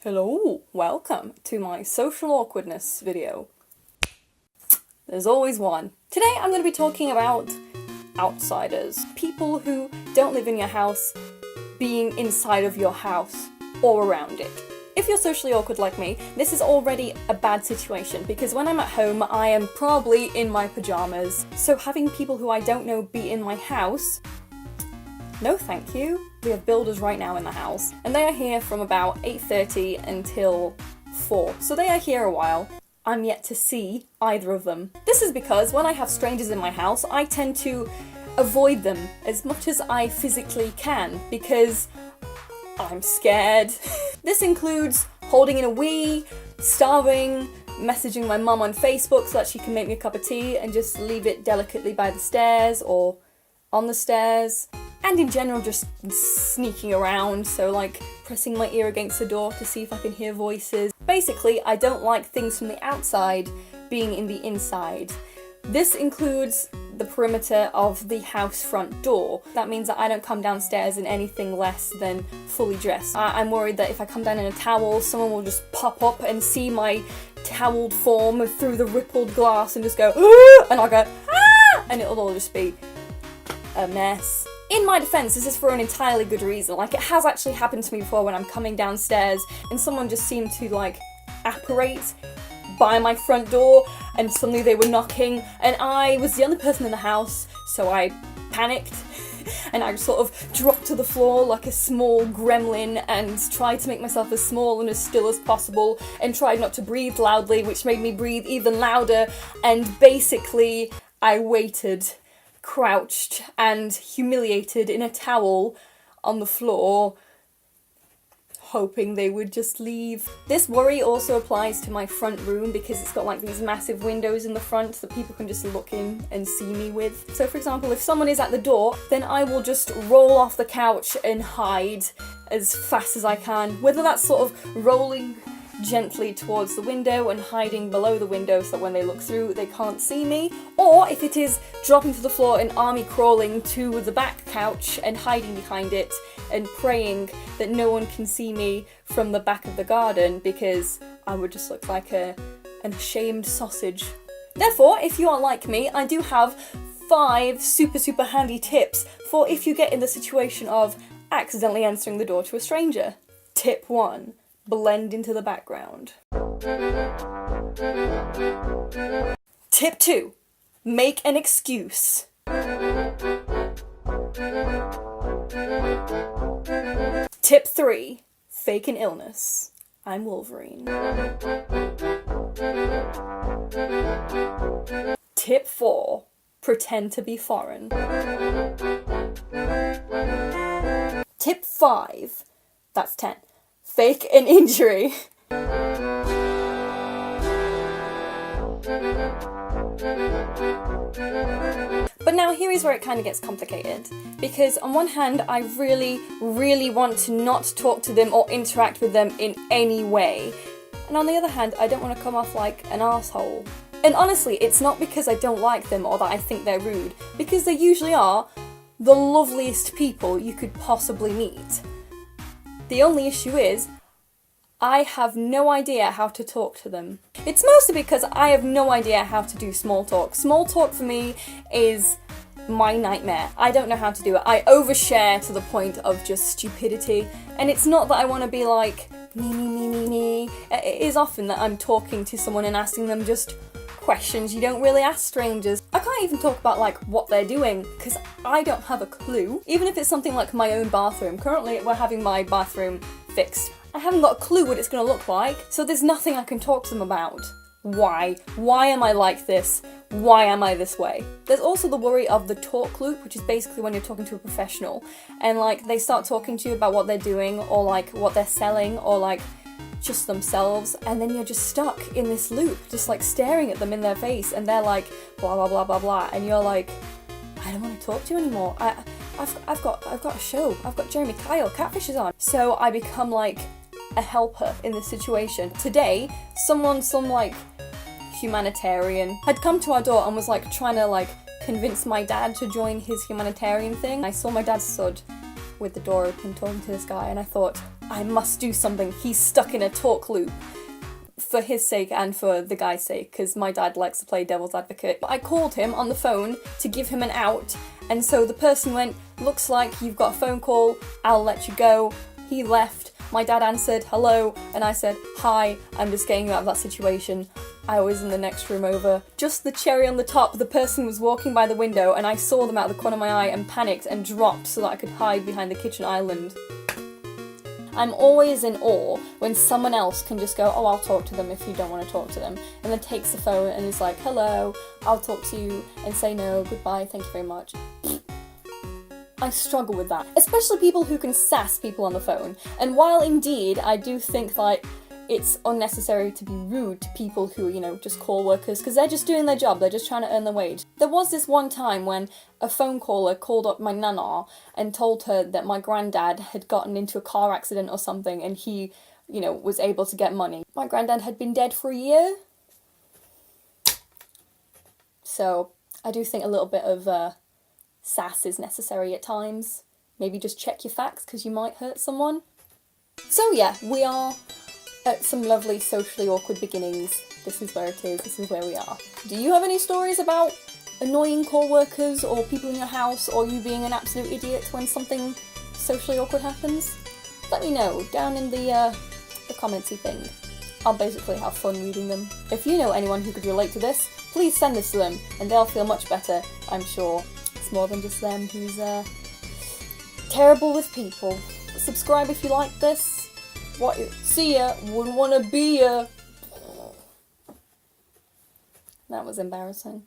Hello, welcome to my social awkwardness video. There's always one. Today I'm going to be talking about outsiders. People who don't live in your house being inside of your house or around it. If you're socially awkward like me, this is already a bad situation because when I'm at home I am probably in my pajamas. So having people who I don't know be in my house, no thank you. We have builders right now in the house, and they are here from about 8:30 until 4. So they are here a while. I'm yet to see either of them. This is because when I have strangers in my house, I tend to avoid them as much as I physically can because I'm scared. This includes holding in a wee, starving, messaging my mum on Facebook so that she can make me a cup of tea and just leave it delicately by the stairs or on the stairs. And in general, just sneaking around, so like pressing my ear against the door to see if I can hear voices. Basically, I don't like things from the outside being in the inside. This includes the perimeter of the house front door. That means that I don't come downstairs in anything less than fully dressed. I'm worried that if I come down in a towel, someone will just pop up and see my toweled form through the rippled glass and just go, "Aah!" And I'll go, "Ah!" And it'll all just be a mess. In my defense, this is for an entirely good reason. Like, it has actually happened to me before when I'm coming downstairs and someone just seemed to, like, apparate by my front door and suddenly they were knocking and I was the only person in the house, so I panicked and I just sort of dropped to the floor like a small gremlin and tried to make myself as small and as still as possible and tried not to breathe loudly, which made me breathe even louder, and basically I waited, crouched and humiliated in a towel on the floor, hoping they would just leave. This worry also applies to my front room because it's got like these massive windows in the front that people can just look in and see me with. So for example, if someone is at the door, then I will just roll off the couch and hide as fast as I can, whether that's sort of rolling gently towards the window and hiding below the window so that when they look through they can't see me, or if it is dropping to the floor and army crawling to the back couch and hiding behind it and praying that no one can see me from the back of the garden because I would just look like an ashamed sausage. Therefore, if you are like me, I do have 5 super handy tips for if you get in the situation of accidentally answering the door to a stranger. Tip 1. Blend into the background. Tip 2. Make an excuse. Tip 3. Fake an illness. I'm Wolverine. Tip 4. Pretend to be foreign. Tip 5. That's 10. Fake an injury. But now here is where it kind of gets complicated, because on one hand I really want to not talk to them or interact with them in any way, and on the other hand I don't want to come off like an arsehole. And honestly, it's not because I don't like them or that I think they're rude, because they usually are the loveliest people you could possibly meet. The only issue is, I have no idea how to talk to them. It's mostly because I have no idea how to do small talk. Small talk for me is my nightmare. I don't know how to do it. I overshare to the point of just stupidity. And it's not that I want to be like, me. It is often that I'm talking to someone and asking them just questions you don't really ask strangers. I can't even talk about like what they're doing because I don't have a clue. Even if it's something like my own bathroom. Currently we're having my bathroom fixed. I haven't got a clue what it's going to look like, so there's nothing I can talk to them about. Why? Why am I like this? Why am I this way? There's also the worry of the talk loop, which is basically when you're talking to a professional and like they start talking to you about what they're doing or like what they're selling or like just themselves, and then you're just stuck in this loop, just like staring at them in their face, and they're like blah blah blah blah blah, and you're like, I don't want to talk to you anymore. I've got a show. I've got Jeremy Kyle Catfish is on, so I become like a helper in this situation. Today, some like humanitarian had come to our door and was like trying to like convince my dad to join his humanitarian thing. I saw my dad stood with the door open talking to this guy, and I thought, I must do something. He's stuck in a talk loop. For his sake and for the guy's sake, because my dad likes to play devil's advocate. I called him on the phone to give him an out, and so the person went, looks like you've got a phone call, I'll let you go. He left, my dad answered, hello, and I said, hi, I'm just getting you out of that situation. I was in the next room over. Just the cherry on the top, the person was walking by the window and I saw them out of the corner of my eye and panicked and dropped so that I could hide behind the kitchen island. I'm always in awe when someone else can just go, oh, I'll talk to them if you don't want to talk to them, and then takes the phone and is like, hello, I'll talk to you, and say no, goodbye, thank you very much. I struggle with that, especially people who can sass people on the phone. And while indeed I do think like it's unnecessary to be rude to people who, you know, just call workers, because they're just doing their job, they're just trying to earn their wage. There was this one time when a phone caller called up my nana and told her that my granddad had gotten into a car accident or something and he, you know, was able to get money. My granddad had been dead for a year. So I do think a little bit of sass is necessary at times. Maybe just check your facts because you might hurt someone. So yeah, we are at some lovely socially awkward beginnings. This is where it is, this is where we are. Do you have any stories about annoying co-workers or people in your house, or you being an absolute idiot when something socially awkward happens? Let me know down in the commentsy thing. I'll basically have fun reading them. If you know anyone who could relate to this, please send this to them and they'll feel much better, I'm sure. It's more than just them who's terrible with people. Subscribe if you like this. What? See ya. Wouldn't wanna be ya. That was embarrassing.